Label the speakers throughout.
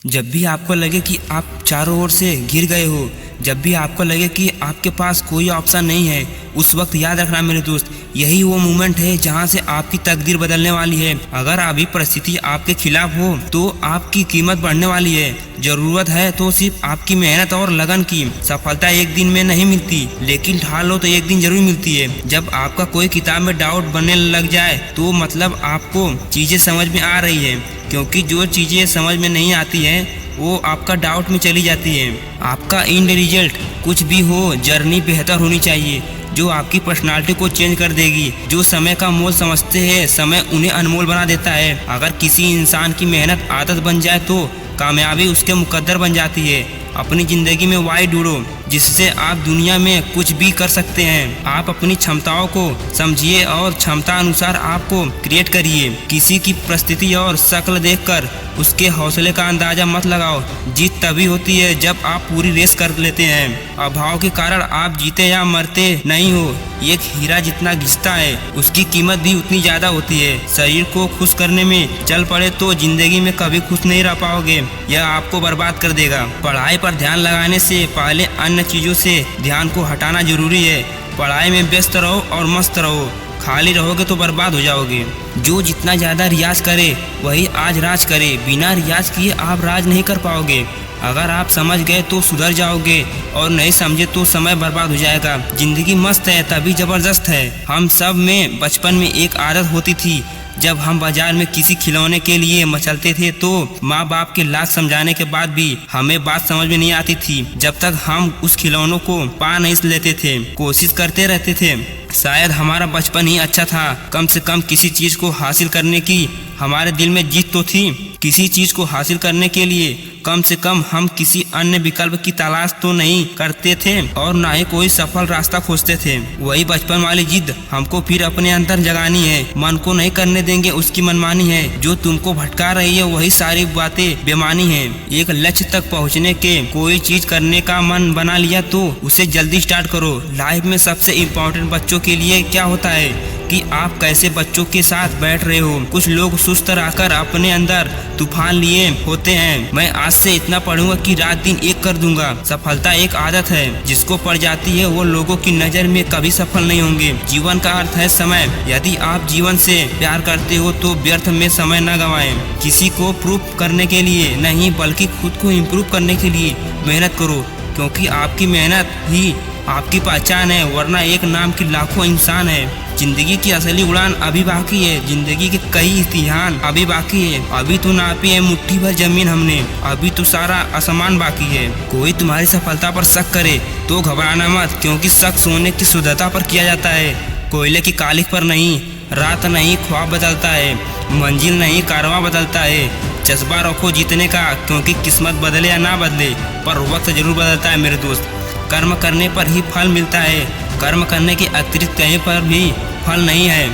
Speaker 1: जब भी आपको लगे कि आप चारों ओर से घिर गए हो, जब भी आपको लगे कि आपके पास कोई ऑप्शन नहीं है, उस वक्त याद रखना मेरे दोस्त, यही वो मोमेंट है जहां से आपकी तकदीर बदलने वाली है। अगर अभी परिस्थिति आपके खिलाफ हो तो आपकी कीमत बढ़ने वाली है। जरूरत है तो सिर्फ आपकी मेहनत और लगन की। सफलता एक दिन में नहीं मिलती, लेकिन ठान लो तो एक दिन जरूर मिलती है। जब आपका कोई किताब में डाउट बनने लग जाए तो मतलब आपको चीजें समझ में आ रही है, क्योंकि जो चीजें समझ में नहीं आती है वो आपका डाउट में चली जाती है। आपका एंड रिजल्ट कुछ भी हो, जर्नी बेहतर होनी चाहिए जो आपकी पर्सनालिटी को चेंज कर देगी। जो समय का मोल समझते हैं, समय उन्हें अनमोल बना देता है। अगर किसी इंसान की मेहनत आदत बन जाए तो कामयाबी उसके मुकद्दर बन जाती है। अपनी जिंदगी में वाई ढूंढो जिससे आप दुनिया में कुछ भी कर सकते हैं। आप अपनी क्षमताओं को समझिए और क्षमता अनुसार आपको क्रिएट करिए। किसी की परिस्थिति और शक्ल देखकर उसके हौसले का अंदाजा मत लगाओ। जीत तभी होती है जब आप पूरी रेस कर लेते हैं। अभाव के कारण आप जीते या मरते नहीं हो। एक हीरा जितना घिसता है उसकी कीमत भी उतनी ज्यादा होती है। शरीर को खुश करने में चल पड़े तो जिंदगी में कभी खुश नहीं रह पाओगे, यह आपको बर्बाद कर देगा। पढ़ाई पर ध्यान लगाने से पहले अन्य चीजों से ध्यान को हटाना जरूरी है। पढ़ाई में व्यस्त रहो और मस्त रहो, खाली रहोगे तो बर्बाद हो जाओगे। जो जितना ज्यादा रियाज करे वही आज राज करे। बिना रियाज किए आप राज नहीं कर पाओगे। अगर आप समझ गए तो सुधर जाओगे और नहीं समझे तो समय बर्बाद हो जाएगा। जिंदगी मस्त है तभी जबरदस्त है। हम सब में बचपन में एक आदत होती थी, जब हम बाजार में किसी खिलौने के लिए मचलते थे तो माँ बाप के लाख समझाने के बाद भी हमें बात समझ में नहीं आती थी, जब तक हम उस खिलौनों को पा नहीं लेते थे। कोशिश करते रहते थे, शायद हमारा बचपन ही अच्छा था। कम से कम किसी चीज को हासिल करने की हमारे दिल में जीत तो थी। किसी चीज को हासिल करने के लिए कम से कम हम किसी अन्य विकल्प की तलाश तो नहीं करते थे और ना ही कोई सफल रास्ता खोजते थे। वही बचपन वाली जिद हमको फिर अपने अंदर जगानी है। मन को नहीं करने देंगे उसकी मनमानी है। जो तुमको भटका रही है वही सारी बातें बेमानी है। एक लक्ष्य तक पहुँचने के कोई चीज करने का मन बना लिया तो उसे जल्दी स्टार्ट करो। लाइफ में सबसे इम्पोर्टेंट बच्चों के लिए क्या होता है कि आप कैसे बच्चों के साथ बैठ रहे हो। कुछ लोग सुस्त रहकर अपने अंदर तूफान लिए होते हैं। मैं आज से इतना पढ़ूंगा कि रात दिन एक कर दूंगा। सफलता एक आदत है, जिसको पड़ जाती है वो लोगों की नजर में कभी सफल नहीं होंगे। जीवन का अर्थ है समय। यदि आप जीवन से प्यार करते हो तो व्यर्थ में समय न गंवाएं। किसी को प्रूफ करने के लिए नहीं बल्कि खुद को इम्प्रूव करने के लिए मेहनत करो, क्योंकि आपकी मेहनत ही आपकी पहचान है, वरना एक नाम की लाखों इंसान है। जिंदगी की असली उड़ान अभी बाकी है। जिंदगी के कई इम्तिहान अभी बाकी है। अभी तो नापी है मुट्ठी भर जमीन हमने, अभी तो सारा आसमान बाकी है। कोई तुम्हारी सफलता पर शक करे तो घबराना मत, क्योंकि शक सोने की शुद्धता पर किया जाता है, कोयले की कालिख पर नहीं। रात नहीं ख्वाब बदलता है, मंजिल नहीं कारवां बदलता है। जज्बा रखो जीतने का, क्योंकि किस्मत बदले या ना बदले पर वक्त जरूर बदलता है मेरे दोस्त। कर्म करने पर ही फल मिलता है, कर्म करने के अतिरिक्त कहीं पर भी फल नहीं है।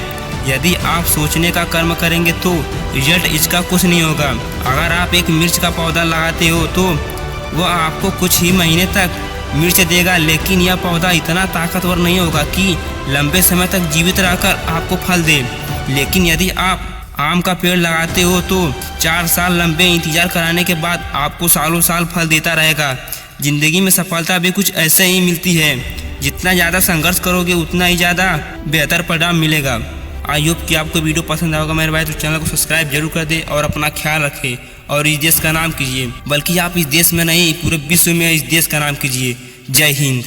Speaker 1: यदि आप सोचने का कर्म करेंगे तो रिजल्ट इसका कुछ नहीं होगा। अगर आप एक मिर्च का पौधा लगाते हो तो वह आपको कुछ ही महीने तक मिर्च देगा, लेकिन यह पौधा इतना ताकतवर नहीं होगा कि लंबे समय तक जीवित रहकर आपको फल दे। लेकिन यदि आप आम का पेड़ लगाते हो तो 4 साल लंबे इंतजार कराने के बाद आपको सालों साल फल देता रहेगा। जिंदगी में सफलता भी कुछ ऐसे ही मिलती है। जितना ज़्यादा संघर्ष करोगे उतना ही ज़्यादा बेहतर परिणाम मिलेगा। आई होप कि आपको वीडियो पसंद आएगा मेरे भाई, तो चैनल को सब्सक्राइब जरूर कर दे और अपना ख्याल रखें और इस देश का नाम कीजिए। बल्कि आप इस देश में नहीं पूरे विश्व में इस देश का नाम कीजिए। जय हिंद।